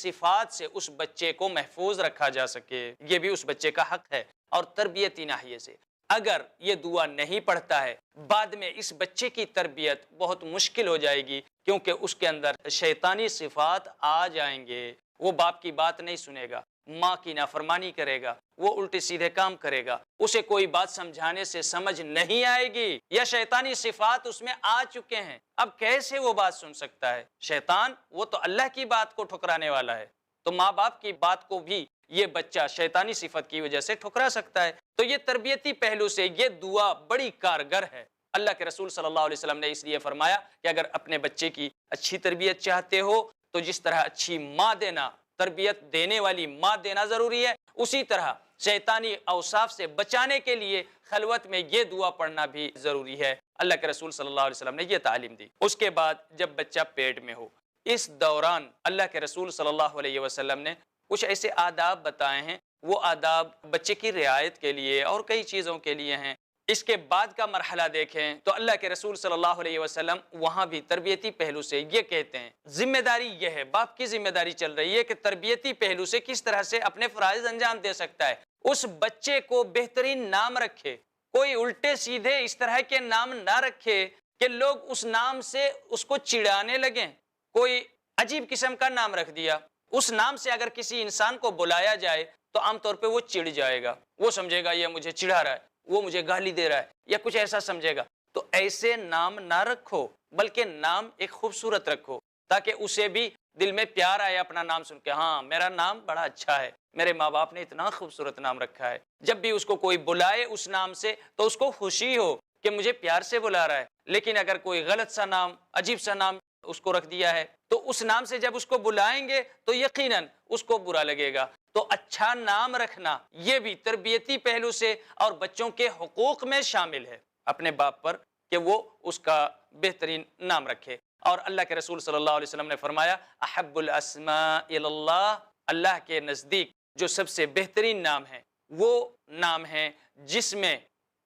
صفات سے اس بچے کو محفوظ رکھا جا سکے، یہ بھی اس بچے کا حق ہے۔ اور تربیتی ناحیے سے اگر یہ دعا نہیں پڑھتا ہے، بعد میں اس بچے کی تربیت بہت مشکل ہو جائے گی، کیونکہ اس کے اندر شیطانی صفات آ جائیں گے۔ وہ باپ کی بات نہیں سنے گا، ماں کی نافرمانی کرے گا، وہ الٹے سیدھے کام کرے گا، اسے کوئی بات سمجھانے سے سمجھ نہیں آئے گی، یا شیطانی صفات اس میں آ چکے ہیں، اب کیسے وہ بات سن سکتا ہے؟ شیطان وہ تو اللہ کی بات کو ٹھکرانے والا ہے، تو ماں باپ کی بات کو بھی یہ بچہ شیطانی صفت کی وجہ سے ٹھکرا سکتا ہے۔ تو یہ تربیتی پہلو سے یہ دعا بڑی کارگر ہے۔ اللہ کے رسول صلی اللہ علیہ وسلم نے اس لیے فرمایا کہ اگر اپنے بچے کی اچھی تربیت چاہتے ہو تو جس طرح اچھی ماں دینا، تربیت دینے والی ماں دینا ضروری ہے، اسی طرح شیطانی اوصاف سے بچانے کے لیے خلوت میں یہ دعا پڑھنا بھی ضروری ہے۔ اللہ کے رسول صلی اللہ علیہ وسلم نے یہ تعلیم دی۔ اس کے بعد جب بچہ پیٹ میں ہو، اس دوران اللہ کے رسول صلی اللہ علیہ وسلم نے کچھ ایسے آداب بتائے ہیں، وہ آداب بچے کی رعایت کے لیے اور کئی چیزوں کے لیے ہیں۔ اس کے بعد کا مرحلہ دیکھیں تو اللہ کے رسول صلی اللہ علیہ وسلم وہاں بھی تربیتی پہلو سے یہ کہتے ہیں، ذمہ داری یہ ہے، باپ کی ذمہ داری چل رہی ہے کہ تربیتی پہلو سے کس طرح سے اپنے فرائض انجام دے سکتا ہے۔ اس بچے کو بہترین نام رکھے، کوئی الٹے سیدھے اس طرح کے نام نہ رکھے کہ لوگ اس نام سے اس کو چڑھانے لگیں۔ کوئی عجیب قسم کا نام رکھ دیا، اس نام سے اگر کسی انسان کو بلایا جائے تو عام طور پہ وہ چڑھ جائے گا، وہ سمجھے گا یہ مجھے چڑھا رہا ہے، وہ مجھے گالی دے رہا ہے، یا کچھ ایسا سمجھے گا۔ تو ایسے نام نہ رکھو، بلکہ نام ایک خوبصورت رکھو، تاکہ اسے بھی دل میں پیار آئے اپنا نام سن کے، ہاں میرا نام بڑا اچھا ہے، میرے ماں باپ نے اتنا خوبصورت نام رکھا ہے۔ جب بھی اس کو کوئی بلائے اس نام سے تو اس کو خوشی ہو کہ مجھے پیار سے بلا رہا ہے۔ لیکن اگر کوئی غلط سا نام، عجیب سا نام اس کو رکھ دیا ہے تو اس نام سے جب اس کو بلائیں گے تو یقیناً اس کو برا لگے گا۔ تو اچھا نام رکھنا یہ بھی تربیتی پہلو سے اور بچوں کے حقوق میں شامل ہے اپنے باپ پر، کہ وہ اس کا بہترین نام رکھے۔ اور اللہ کے رسول صلی اللہ علیہ وسلم نے فرمایا، احب الاسماء الی اللہ، اللہ کے نزدیک جو سب سے بہترین نام ہے وہ نام ہے جس میں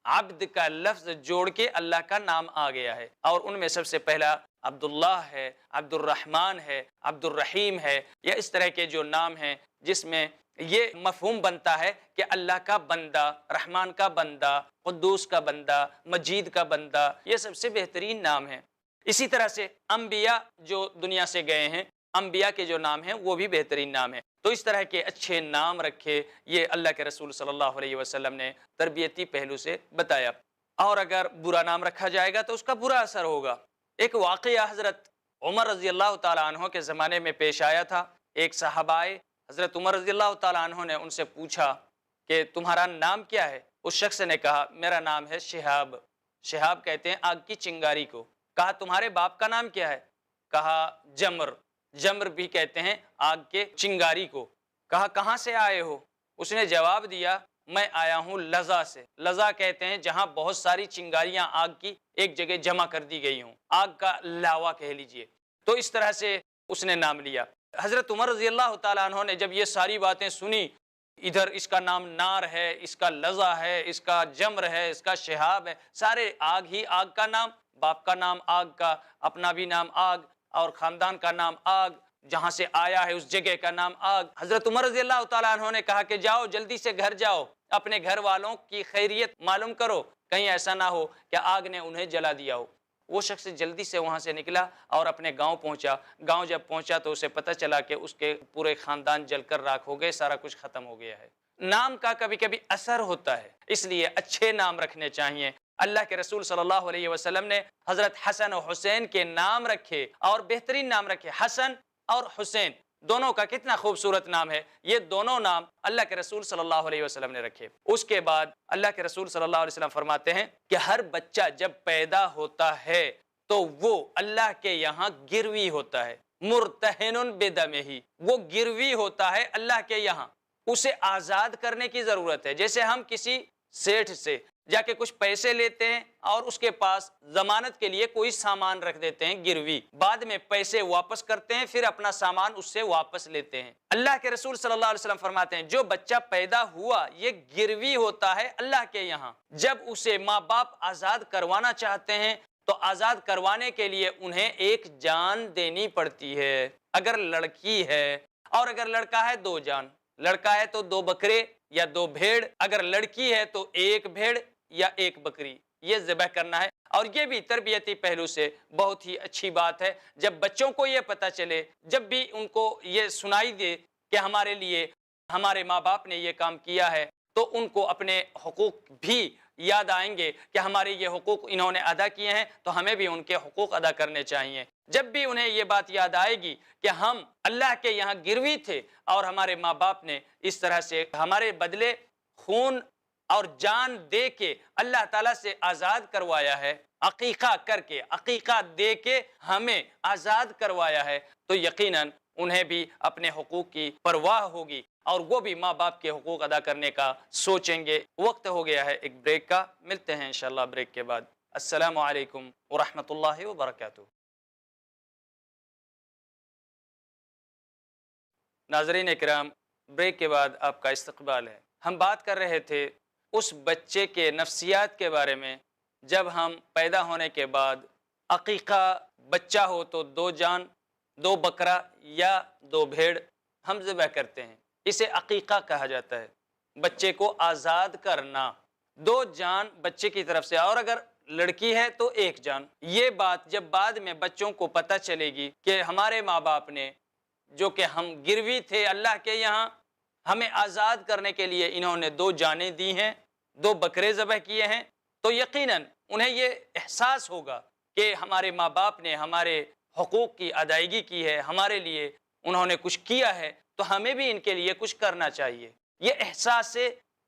عبد کا لفظ جوڑ کے اللہ کا نام آ گیا ہے، اور ان میں سب سے پہلا عبداللہ ہے، عبد الرحمن ہے، عبد الرحیم ہے، یا اس طرح کے جو نام ہیں جس میں یہ مفہوم بنتا ہے کہ اللہ کا بندہ، رحمان کا بندہ، قدوس کا بندہ، مجید کا بندہ، یہ سب سے بہترین نام ہے۔ اسی طرح سے انبیاء جو دنیا سے گئے ہیں، انبیاء کے جو نام ہیں وہ بھی بہترین نام ہیں۔ تو اس طرح کے اچھے نام رکھے، یہ اللہ کے رسول صلی اللہ علیہ وسلم نے تربیتی پہلو سے بتایا۔ اور اگر برا نام رکھا جائے گا تو اس کا برا اثر ہوگا۔ ایک واقعہ حضرت عمر رضی اللہ تعالیٰ عنہ کے زمانے میں پیش آیا تھا۔ ایک صحابہ آئے، حضرت عمر رضی اللہ تعالیٰ عنہ نے ان سے پوچھا کہ تمہارا نام کیا ہے؟ اس شخص نے کہا میرا نام ہے شہاب۔ شہاب کہتے ہیں آگ کی چنگاری کو۔ کہا تمہارے باپ کا نام کیا ہے؟ کہا جمر۔ جمر بھی کہتے ہیں آگ کے چنگاری کو۔ کہا کہاں سے آئے ہو؟ اس نے جواب دیا میں آیا ہوں لظا سے۔ لظا کہتے ہیں جہاں بہت ساری چنگاریاں آگ کی ایک جگہ جمع کر دی گئی ہوں، آگ کا لاوا کہہ لیجئے۔ تو اس طرح سے اس نے نام لیا۔ حضرت عمر رضی اللہ تعالیٰ عنہ نے جب یہ ساری باتیں سنی، ادھر اس کا نام نار ہے، اس کا لظا ہے، اس کا جمر ہے، اس کا شہاب ہے، سارے آگ ہی آگ کا نام، باپ کا نام آگ کا، اپنا بھی نام آگ، اور خاندان کا نام آگ، جہاں سے آیا ہے اس جگہ کا نام آگ۔ حضرت عمر رضی اللہ تعالیٰ عنہ نے کہا کہ جاؤ جلدی سے گھر جاؤ، اپنے گھر والوں کی خیریت معلوم کرو، کہیں ایسا نہ ہو کہ آگ نے انہیں جلا دیا ہو۔ وہ شخص جلدی سے وہاں سے نکلا اور اپنے گاؤں پہنچا۔ گاؤں جب پہنچا تو اسے پتہ چلا کہ اس کے پورے خاندان جل کر راکھ ہو گئے، سارا کچھ ختم ہو گیا ہے۔ نام کا کبھی کبھی اثر ہوتا ہے، اس لیے اچھے نام رکھنے چاہیے۔ اللہ کے رسول صلی اللہ علیہ وسلم نے حضرت حسن و حسین کے نام رکھے، اور بہترین نام رکھے۔ حسن اور حسین دونوں کا کتنا خوبصورت نام ہے، یہ دونوں نام اللہ کے رسول صلی اللہ علیہ وسلم نے رکھے۔ اس کے بعد اللہ کے رسول صلی اللہ علیہ وسلم فرماتے ہیں کہ ہر بچہ جب پیدا ہوتا ہے تو وہ اللہ کے یہاں گروی ہوتا ہے، مرتہن بدمہ، وہ گروی ہوتا ہے اللہ کے یہاں۔ اسے آزاد کرنے کی ضرورت ہے۔ جیسے ہم کسی سیٹھ سے جا کے کچھ پیسے لیتے ہیں اور اس کے پاس ضمانت کے لیے کوئی سامان رکھ دیتے ہیں گروی، بعد میں پیسے واپس کرتے ہیں، پھر اپنا سامان اس سے واپس لیتے ہیں۔ اللہ کے رسول صلی اللہ علیہ وسلم فرماتے ہیں جو بچہ پیدا ہوا یہ گروی ہوتا ہے اللہ کے یہاں۔ جب اسے ماں باپ آزاد کروانا چاہتے ہیں تو آزاد کروانے کے لیے انہیں ایک جان دینی پڑتی ہے۔ اگر لڑکی ہے، اور اگر لڑکا ہے 2 جان، لڑکا ہے تو 2 بکرے یا 2 بھیڑ، اگر لڑکی ہے تو 1 بھیڑ یا 1 بکری، یہ ذبح کرنا ہے۔ اور یہ بھی تربیتی پہلو سے بہت ہی اچھی بات ہے، جب بچوں کو یہ پتہ چلے، جب بھی ان کو یہ سنائی دے کہ ہمارے لیے ہمارے ماں باپ نے یہ کام کیا ہے، تو ان کو اپنے حقوق بھی یاد آئیں گے کہ ہمارے یہ حقوق انہوں نے ادا کیے ہیں، تو ہمیں بھی ان کے حقوق ادا کرنے چاہیے۔ جب بھی انہیں یہ بات یاد آئے گی کہ ہم اللہ کے یہاں گروی تھے اور ہمارے ماں باپ نے اس طرح سے ہمارے بدلے خون اور جان دے کے اللہ تعالیٰ سے آزاد کروایا ہے، عقیقہ کر کے، عقیقہ دے کے ہمیں آزاد کروایا ہے، تو یقیناً انہیں بھی اپنے حقوق کی پرواہ ہوگی اور وہ بھی ماں باپ کے حقوق ادا کرنے کا سوچیں گے۔ وقت ہو گیا ہے ایک بریک کا، ملتے ہیں انشاءاللہ بریک کے بعد۔ السلام علیکم ورحمۃ اللہ وبرکاتہ۔ ناظرین اکرام، بریک کے بعد آپ کا استقبال ہے۔ ہم بات کر رہے تھے اس بچے کے نفسیات کے بارے میں جب ہم پیدا ہونے کے بعد عقیقہ بچہ ہو تو 2 جان، 2 بکرا یا 2 بھیڑ ہم ذبح کرتے ہیں، اسے عقیقہ کہا جاتا ہے، بچے کو آزاد کرنا، 2 جان بچے کی طرف سے، اور اگر لڑکی ہے تو 1 جان۔ یہ بات جب بعد میں بچوں کو پتہ چلے گی کہ ہمارے ماں باپ نے جو کہ ہم گروی تھے اللہ کے یہاں، ہمیں آزاد کرنے کے لیے انہوں نے 2 جانیں دی ہیں، 2 بکرے ذبح کیے ہیں، تو یقیناً انہیں یہ احساس ہوگا کہ ہمارے ماں باپ نے ہمارے حقوق کی ادائیگی کی ہے، ہمارے لیے انہوں نے کچھ کیا ہے، تو ہمیں بھی ان کے لیے کچھ کرنا چاہیے۔ یہ احساس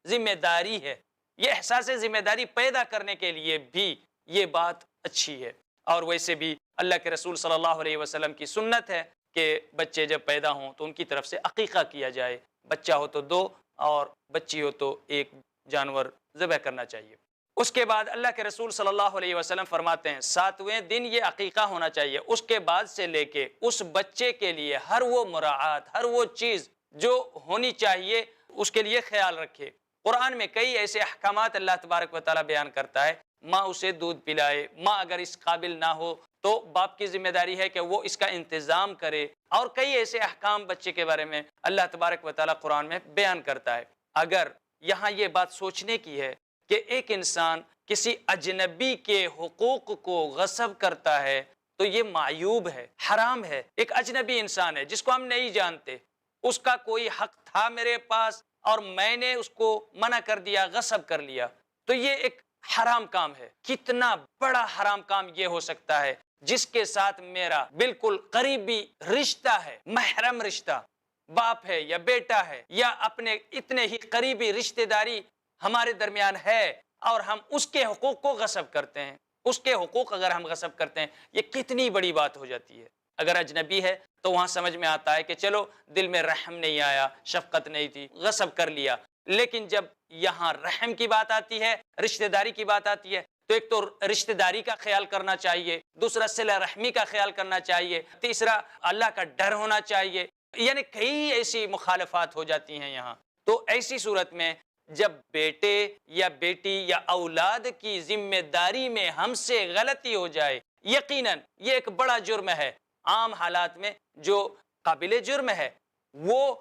ذمہ داری ہے، یہ احساس ذمہ داری پیدا کرنے کے لیے بھی یہ بات اچھی ہے۔ اور ویسے بھی اللہ کے رسول صلی اللہ علیہ وسلم کی سنت ہے کہ بچے جب پیدا ہوں تو ان کی طرف سے عقیقہ کیا جائے، بچہ ہو تو 2 اور بچی ہو تو 1 جانور ذبح کرنا چاہیے۔ اس کے بعد اللہ کے رسول صلی اللہ علیہ وسلم فرماتے ہیں 7ویں دن یہ عقیقہ ہونا چاہیے، اس کے بعد سے لے کے اس بچے کے لیے ہر وہ مراعات، ہر وہ چیز جو ہونی چاہیے اس کے لیے خیال رکھے۔ قرآن میں کئی ایسے احکامات اللہ تبارک و تعالیٰ بیان کرتا ہے، ماں اسے دودھ پلائے، ماں اگر اس قابل نہ ہو تو باپ کی ذمہ داری ہے کہ وہ اس کا انتظام کرے، اور کئی ایسے احکام بچے کے بارے میں اللہ تبارک و تعالیٰ قرآن میں بیان کرتا ہے۔ اگر یہاں یہ بات سوچنے کی ہے کہ ایک انسان کسی اجنبی کے حقوق کو غصب کرتا ہے تو یہ معیوب ہے، حرام ہے۔ ایک اجنبی انسان ہے جس کو ہم نہیں جانتے، اس کا کوئی حق تھا میرے پاس اور میں نے اس کو منع کر دیا، غصب کر لیا، تو یہ ایک حرام کام ہے۔ کتنا بڑا حرام کام یہ ہو سکتا ہے جس کے ساتھ میرا بالکل قریبی رشتہ ہے، محرم رشتہ، باپ ہے یا بیٹا ہے یا اپنے اتنے ہی قریبی رشتہ داری ہمارے درمیان ہے، اور ہم اس کے حقوق کو غصب کرتے ہیں۔ اس کے حقوق اگر ہم غصب کرتے ہیں، یہ کتنی بڑی بات ہو جاتی ہے۔ اگر اجنبی ہے تو وہاں سمجھ میں آتا ہے کہ چلو دل میں رحم نہیں آیا، شفقت نہیں تھی، غصب کر لیا، لیکن جب یہاں رحم کی بات آتی ہے، رشتہ داری کی بات آتی ہے، تو ایک تو رشتہ داری کا خیال کرنا چاہیے، دوسرا صلہ رحمی کا خیال کرنا چاہیے، تیسرا اللہ کا ڈر ہونا چاہیے، یعنی کئی ایسی مخالفات ہو جاتی ہیں یہاں۔ تو ایسی صورت میں جب بیٹے یا بیٹی یا اولاد کی ذمہ داری میں ہم سے غلطی ہو جائے، یقیناً یہ ایک بڑا جرم ہے۔ عام حالات میں جو قابل جرم ہے وہ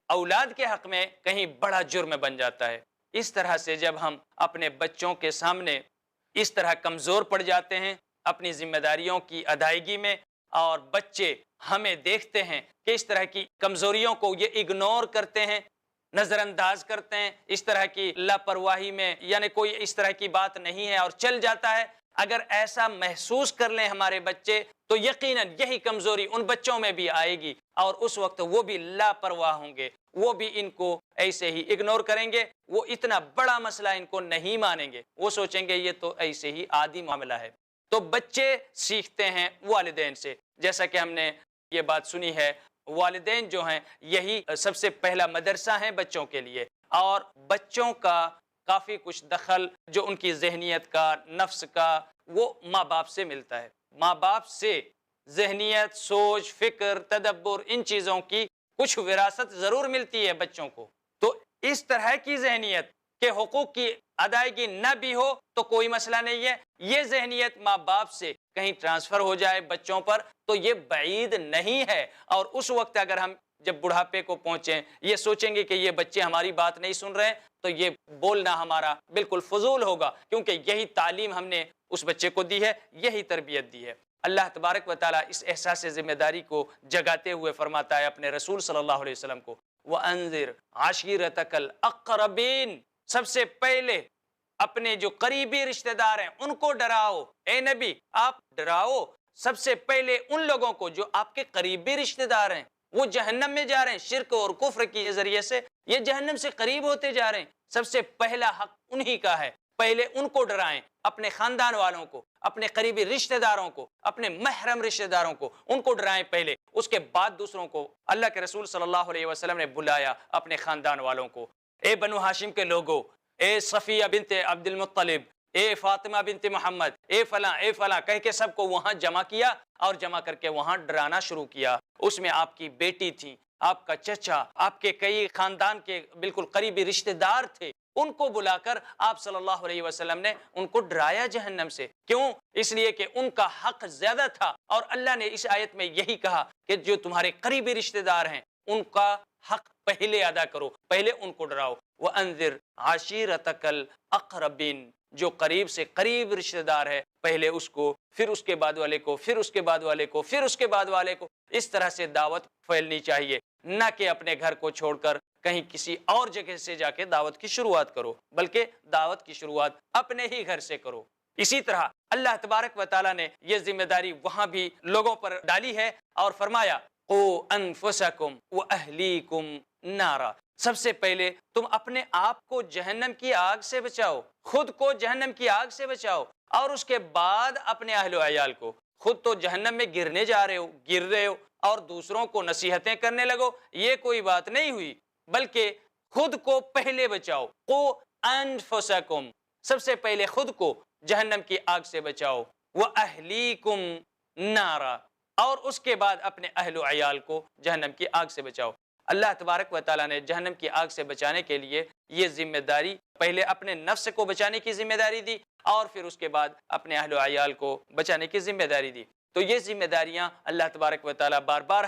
اولاد کے حق میں کہیں بڑا جرم بن جاتا ہے۔ اس طرح سے جب ہم اپنے بچوں کے سامنے اس طرح کمزور پڑ جاتے ہیں اپنی ذمہ داریوں کی ادائیگی میں، اور بچے ہمیں دیکھتے ہیں کہ اس طرح کی کمزوریوں کو یہ اگنور کرتے ہیں، نظر انداز کرتے ہیں، اس طرح کی لاپرواہی میں، یعنی کوئی اس طرح کی بات نہیں ہے اور چل جاتا ہے، اگر ایسا محسوس کر لیں ہمارے بچے تو یقیناً یہی کمزوری ان بچوں میں بھی آئے گی، اور اس وقت وہ بھی لاپرواہ ہوں گے، وہ بھی ان کو ایسے ہی اگنور کریں گے، وہ اتنا بڑا مسئلہ ان کو نہیں مانیں گے، وہ سوچیں گے یہ تو ایسے ہی عادی معاملہ ہے۔ تو بچے سیکھتے ہیں والدین سے، جیسا کہ ہم نے یہ بات سنی ہے، والدین جو ہیں یہی سب سے پہلا مدرسہ ہیں بچوں کے لیے، اور بچوں کا کافی کچھ دخل جو ان کی ذہنیت کا، نفس کا، وہ ماں باپ سے ملتا ہے۔ ماں باپ سے ذہنیت، سوچ، فکر، تدبر، ان چیزوں کی کچھ وراثت ضرور ملتی ہے بچوں کو۔ تو اس طرح کی ذہنیت کہ حقوق کی ادائیگی نہ بھی ہو تو کوئی مسئلہ نہیں ہے، یہ ذہنیت ماں باپ سے کہیں ٹرانسفر ہو جائے بچوں پر تو یہ بعید نہیں ہے، اور اس وقت اگر ہم جب بڑھاپے کو پہنچیں یہ سوچیں گے کہ یہ بچے ہماری بات نہیں سن رہے ہیں تو یہ بولنا ہمارا بالکل فضول ہوگا، کیونکہ یہی تعلیم ہم نے اس بچے کو دی ہے، یہی تربیت دی ہے۔ اللہ تبارک و تعالیٰ اس احساس ذمہ داری کو جگاتے ہوئے فرماتا ہے اپنے رسول صلی اللہ علیہ وسلم کو، وَأَنذِرْ عَشِيرَتَكَ الْأَقْرَبِينَ، سب سے پہلے اپنے جو قریبی رشتہ دار ہیں ان کو ڈراؤ۔ اے نبی آپ ڈراؤ سب سے پہلے ان لوگوں کو جو آپ کے قریبی رشتہ دار ہیں، وہ جہنم میں جا رہے ہیں، شرک اور کفر کے ذریعے سے یہ جہنم سے قریب ہوتے جا رہے ہیں۔ سب سے پہلا حق انہی کا ہے، پہلے ان کو ڈرائیں، اپنے خاندان والوں کو، اپنے قریبی رشتہ داروں کو، اپنے محرم رشتہ داروں کو، ان کو ڈرائیں پہلے، اس کے بعد دوسروں کو۔ اللہ کے رسول صلی اللہ علیہ وسلم نے بلایا اپنے خاندان والوں کو، اے بنو ہاشم کے لوگوں، اے صفیہ بنت عبد المطلب، اے فاطمہ بنت محمد، اے فلاں کہہ کے سب کو وہاں جمع کیا اور جمع کر کے وہاں ڈرانا شروع کیا۔ اس میں آپ کی بیٹی تھی، آپ کا چچا، آپ کے کئی خاندان کے بالکل قریبی رشتہ دار تھے، ان کو بلا کر آپ صلی اللہ علیہ وسلم نے ان کو ڈرایا جہنم سے۔ کیوں؟ اس لیے کہ ان کا حق زیادہ تھا، اور اللہ نے اس آیت میں یہی کہا کہ جو تمہارے قریبی رشتہ دار ہیں ان کا حق پہلے ادا کرو، پہلے ان کو ڈراؤ۔ وَأَنذِرْ عَشِيرَتَكَ الْأَقْرَبِينَ، جو قریب سے قریب رشتہ دار ہے پہلے اس کو، پھر اس کے بعد والے کو، پھر اس کے بعد والے کو، پھر اس کے بعد والے کو۔ اس طرح سے دعوت پھیلنی چاہیے، نہ کہ اپنے گھر کو چھوڑ کر کہیں کسی اور جگہ سے جا کے دعوت کی شروعات کرو، بلکہ دعوت کی شروعات اپنے ہی گھر سے کرو۔ اسی طرح اللہ تبارک و تعالیٰ نے یہ ذمہ داری وہاں بھی لوگوں پر ڈالی ہے اور فرمایا قُوا أَنفُسَكُمْ وَأَهْلِيكُمْ نَارًا، سب سے پہلے تم اپنے آپ کو جہنم کی آگ سے بچاؤ، خود کو جہنم کی آگ سے بچاؤ، اور اس کے بعد اپنے اہل و عیال کو۔ خود تو جہنم میں گرنے جا رہے ہو، گر رہے ہو، اور دوسروں کو نصیحتیں کرنے لگو، یہ کوئی بات نہیں ہوئی، بلکہ خود کو پہلے بچاؤ۔ قُوا أَنفُسَكُمْ، سب سے پہلے خود کو جہنم کی آگ سے بچاؤ، وَأَهْلِيكُمْ نَارًا، اور اس کے بعد اپنے اہل و عیال کو جہنم کی آگ سے بچاؤ۔ اللہ تبارک و تعالیٰ نے جہنم کی آگ سے بچانے کے لیے یہ ذمہ داری پہلے اپنے نفس کو بچانے کی ذمہ داری دی، اور پھر اس کے بعد اپنے اہل و عیال کو بچانے کی ذمہ داری دی۔ تو یہ ذمہ داریاں اللہ تبارک و تعالیٰ بار بار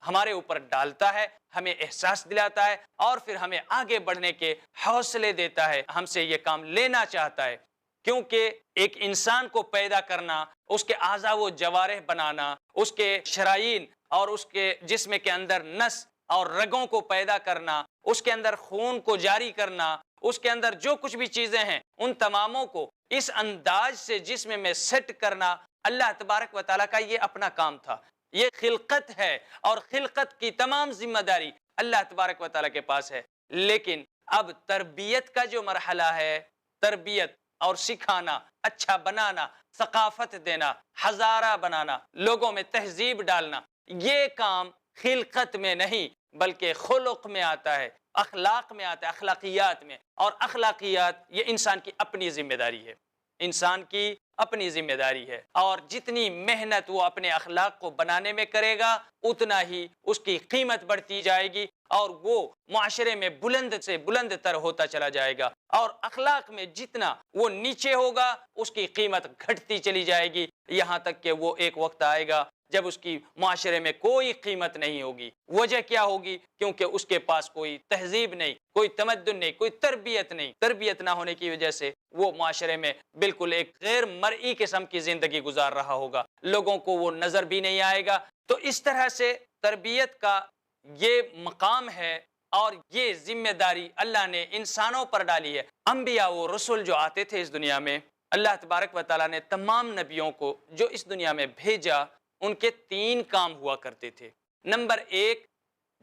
ہمارے اوپر ڈالتا ہے، ہمیں احساس دلاتا ہے، اور پھر ہمیں آگے بڑھنے کے حوصلے دیتا ہے، ہم سے یہ کام لینا چاہتا ہے۔ کیونکہ ایک انسان کو پیدا کرنا، اس کے اعضاء و جوارح بنانا، اس کے شرائین اور اس کے جسم کے اندر نس اور رگوں کو پیدا کرنا، اس کے اندر خون کو جاری کرنا، اس کے اندر جو کچھ بھی چیزیں ہیں ان تماموں کو اس انداز سے جسم میں سیٹ کرنا اللہ تبارک و تعالیٰ کا یہ اپنا کام تھا۔ یہ خلقت ہے، اور خلقت کی تمام ذمہ داری اللہ تبارک و تعالیٰ کے پاس ہے۔ لیکن اب تربیت کا جو مرحلہ ہے، تربیت اور سکھانا، اچھا بنانا، ثقافت دینا، ہزارہ بنانا، لوگوں میں تہذیب ڈالنا، یہ کام خلقت میں نہیں بلکہ خلق میں آتا ہے، اخلاق میں آتا ہے، اخلاقیات میں۔ اور اخلاقیات یہ انسان کی اپنی ذمہ داری ہے، انسان کی اپنی ذمہ داری ہے، اور جتنی محنت وہ اپنے اخلاق کو بنانے میں کرے گا اتنا ہی اس کی قیمت بڑھتی جائے گی، اور وہ معاشرے میں بلند سے بلند تر ہوتا چلا جائے گا، اور اخلاق میں جتنا وہ نیچے ہوگا اس کی قیمت گھٹتی چلی جائے گی، یہاں تک کہ وہ ایک وقت آئے گا جب اس کی معاشرے میں کوئی قیمت نہیں ہوگی۔ وجہ کیا ہوگی؟ کیونکہ اس کے پاس کوئی تہذیب نہیں، کوئی تمدن نہیں، کوئی تربیت نہیں۔ تربیت نہ ہونے کی وجہ سے وہ معاشرے میں بالکل ایک غیر مرئی قسم کی زندگی گزار رہا ہوگا، لوگوں کو وہ نظر بھی نہیں آئے گا۔ تو اس طرح سے تربیت کا یہ مقام ہے، اور یہ ذمہ داری اللہ نے انسانوں پر ڈالی ہے۔ انبیاء و رسول جو آتے تھے اس دنیا میں، اللہ تبارک و تعالیٰ نے تمام نبیوں کو جو اس دنیا میں بھیجا، ان کے 3 کام ہوا کرتے تھے۔ نمبر 1،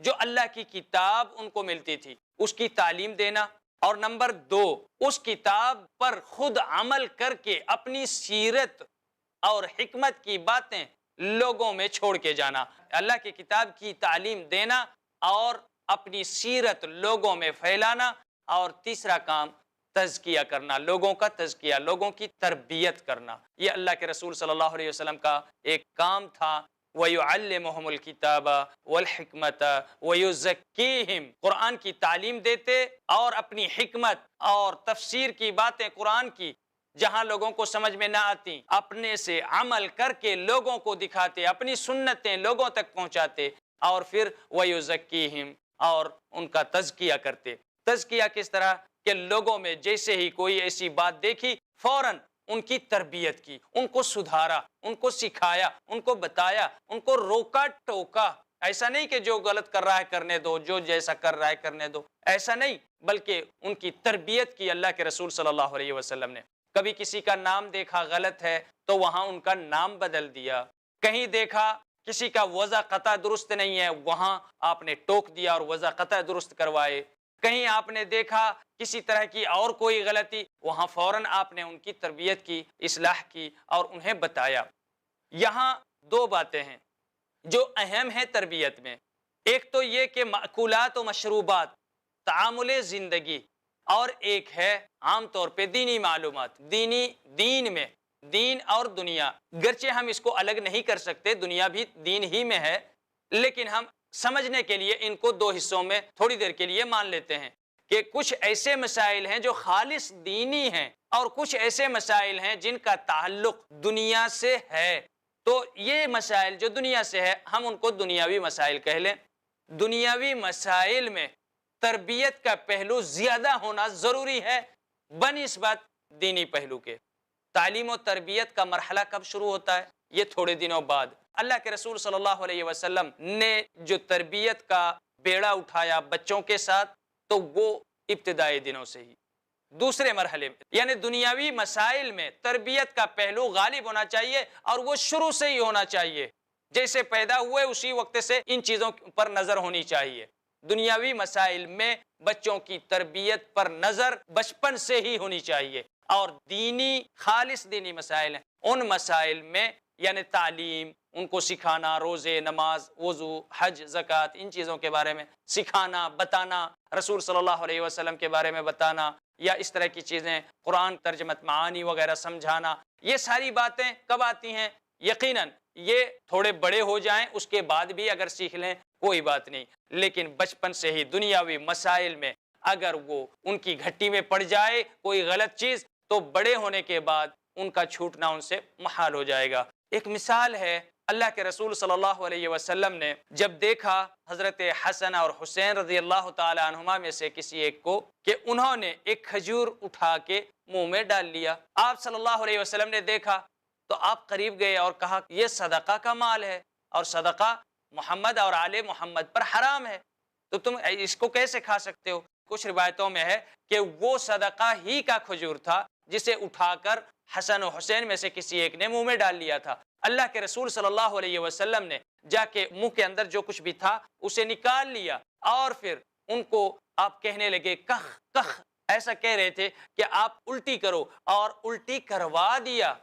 جو اللہ کی کتاب ان کو ملتی تھی اس کی تعلیم دینا، اور نمبر 2، اس کتاب پر خود عمل کر کے اپنی سیرت اور حکمت کی باتیں لوگوں میں چھوڑ کے جانا۔ اللہ کی کتاب کی تعلیم دینا اور اپنی سیرت لوگوں میں پھیلانا، اور تیسرا کام تزکیہ کرنا، لوگوں کا تزکیہ، لوگوں کی تربیت کرنا۔ یہ اللہ کے رسول صلی اللہ علیہ وسلم کا ایک کام تھا۔ وَيُعَلِّمُهُمُ الْكِتَابَ وَالْحِكْمَةَ وَيُزَكِّيهِمْ، قرآن کی تعلیم دیتے اور اپنی حکمت اور تفسیر کی باتیں قرآن کی جہاں لوگوں کو سمجھ میں نہ آتی اپنے سے عمل کر کے لوگوں کو دکھاتے، اپنی سنتیں لوگوں تک پہنچاتے، اور پھر وَيُزَكِّيهِمْ اور ان کا تزکیہ کرتے. تزکیہ کس طرح کہ لوگوں میں جیسے ہی کوئی ایسی بات دیکھی فوراً ان کی تربیت کی, ان کو سدھارا, ان کو سکھایا, ان کو بتایا, ان کو روکا ٹوکا. ایسا نہیں کہ جو غلط کر رہا ہے کرنے دو, جو جیسا کر رہا ہے کرنے دو, ایسا نہیں, بلکہ ان کی تربیت کی اللہ کے رسول صلی اللہ علیہ وسلم نے. کبھی کسی کا نام دیکھا غلط ہے تو وہاں ان کا نام بدل دیا. کہیں دیکھا کسی کا وضع قطع درست نہیں ہے, وہاں آپ نے ٹوک دیا اور وضع قطع درست کروائے. کہیں آپ نے دیکھا کسی طرح کی اور کوئی غلطی, وہاں فوراً آپ نے ان کی تربیت کی, اصلاح کی اور انہیں بتایا. یہاں دو باتیں ہیں جو اہم ہیں تربیت میں. ایک تو یہ کہ مأکولات و مشروبات, تعامل زندگی, اور ایک ہے عام طور پہ دینی معلومات. دین میں دین اور دنیا, گرچہ ہم اس کو الگ نہیں کر سکتے, دنیا بھی دین ہی میں ہے, لیکن ہم سمجھنے کے لیے ان کو دو حصوں میں تھوڑی دیر کے لیے مان لیتے ہیں کہ کچھ ایسے مسائل ہیں جو خالص دینی ہیں اور کچھ ایسے مسائل ہیں جن کا تعلق دنیا سے ہے. تو یہ مسائل جو دنیا سے ہے ہم ان کو دنیاوی مسائل کہہ لیں. دنیاوی مسائل میں تربیت کا پہلو زیادہ ہونا ضروری ہے بنسبت دینی پہلو کے. تعلیم و تربیت کا مرحلہ کب شروع ہوتا ہے؟ یہ تھوڑے دنوں بعد. اللہ کے رسول صلی اللہ علیہ وسلم نے جو تربیت کا بیڑا اٹھایا بچوں کے ساتھ تو وہ ابتدائی دنوں سے ہی. دوسرے مرحلے میں یعنی دنیاوی مسائل میں تربیت کا پہلو غالب ہونا چاہیے اور وہ شروع سے ہی ہونا چاہیے. جیسے پیدا ہوئے اسی وقت سے ان چیزوں پر نظر ہونی چاہیے. دنیاوی مسائل میں بچوں کی تربیت پر نظر بچپن سے ہی ہونی چاہیے. اور دینی خالص دینی مسائل ہیں, ان مسائل میں یعنی تعلیم, ان کو سکھانا, روزے, نماز, وضو, حج, زکوٰۃ, ان چیزوں کے بارے میں سکھانا, بتانا, رسول صلی اللہ علیہ وسلم کے بارے میں بتانا, یا اس طرح کی چیزیں, قرآن ترجمت معانی وغیرہ سمجھانا, یہ ساری باتیں کب آتی ہیں؟ یقیناً یہ تھوڑے بڑے ہو جائیں اس کے بعد بھی اگر سیکھ لیں کوئی بات نہیں, لیکن بچپن سے ہی دنیاوی مسائل میں اگر وہ ان کی گھٹی میں پڑ جائے کوئی غلط چیز تو بڑے ہونے کے بعد ان کا چھوٹنا ان سے محال ہو جائے گا. ایک مثال ہے, اللہ کے رسول صلی اللہ علیہ وسلم نے جب دیکھا حضرت حسن اور حسین رضی اللہ تعالی عنہما میں سے کسی ایک کو کہ انہوں نے ایک کھجور اٹھا کے منہ میں ڈال لیا, آپ صلی اللہ علیہ وسلم نے دیکھا تو آپ قریب گئے اور کہا یہ صدقہ کا مال ہے اور صدقہ محمد اور آل محمد پر حرام ہے, تو تم اس کو کیسے کھا سکتے ہو؟ کچھ روایتوں میں ہے کہ وہ صدقہ ہی کا کھجور تھا جسے اٹھا کر حسن و حسین میں سے کسی ایک نے منہ میں ڈال لیا تھا. اللہ کے رسول صلی اللہ علیہ وسلم نے جا کے منہ کے اندر جو کچھ بھی تھا اسے نکال لیا اور پھر ان کو آپ کہنے لگے کخ کخ, ایسا کہہ رہے تھے کہ آپ الٹی کرو, اور الٹی کروا دیا.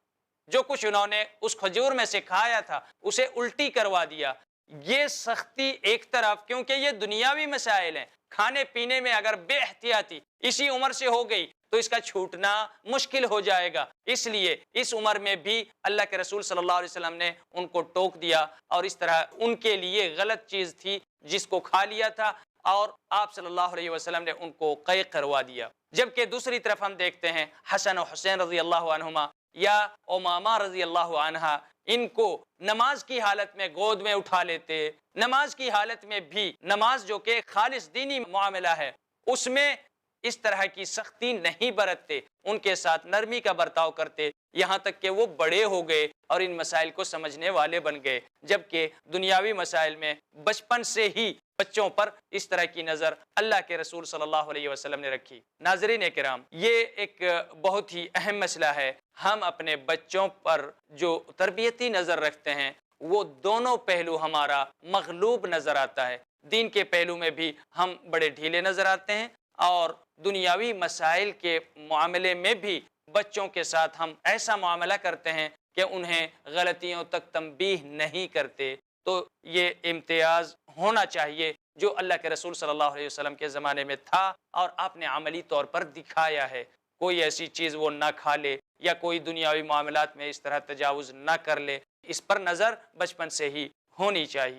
جو کچھ انہوں نے اس کھجور میں سے کھایا تھا اسے الٹی کروا دیا. یہ سختی ایک طرف کیونکہ یہ دنیاوی مسائل ہیں, کھانے پینے میں اگر بے احتیاطی اسی عمر سے ہو گئی تو اس کا چھوٹنا مشکل ہو جائے گا, اس لیے اس عمر میں بھی اللہ کے رسول صلی اللہ علیہ وسلم نے ان کو ٹوک دیا اور اس طرح ان کے لیے غلط چیز تھی جس کو کھا لیا تھا اور آپ صلی اللہ علیہ وسلم نے ان کو قے کروا دیا. جبکہ دوسری طرف ہم دیکھتے ہیں حسن و حسین رضی اللہ عنہما یا امامہ رضی اللہ عنہا, ان کو نماز کی حالت میں گود میں اٹھا لیتے, نماز کی حالت میں بھی, نماز جو کہ خالص دینی معاملہ ہے اس میں اس طرح کی سختی نہیں برتتے, ان کے ساتھ نرمی کا برتاؤ کرتے, یہاں تک کہ وہ بڑے ہو گئے اور ان مسائل کو سمجھنے والے بن گئے. جبکہ دنیاوی مسائل میں بچپن سے ہی بچوں پر اس طرح کی نظر اللہ کے رسول صلی اللہ علیہ وسلم نے رکھی. ناظرین کرام, یہ ایک بہت ہی اہم مسئلہ ہے. ہم اپنے بچوں پر جو تربیتی نظر رکھتے ہیں وہ دونوں پہلو ہمارا مغلوب نظر آتا ہے. دین کے پہلو میں بھی ہم بڑے ڈھیلے نظر آتے ہیں اور دنیاوی مسائل کے معاملے میں بھی بچوں کے ساتھ ہم ایسا معاملہ کرتے ہیں کہ انہیں غلطیوں تک تنبیہ نہیں کرتے. تو یہ امتیاز ہونا چاہیے جو اللہ کے رسول صلی اللہ علیہ وسلم کے زمانے میں تھا اور آپ نے عملی طور پر دکھایا ہے. کوئی ایسی چیز وہ نہ کھا لے یا کوئی دنیاوی معاملات میں اس طرح تجاوز نہ کر لے, اس پر نظر بچپن سے ہی ہونی چاہیے.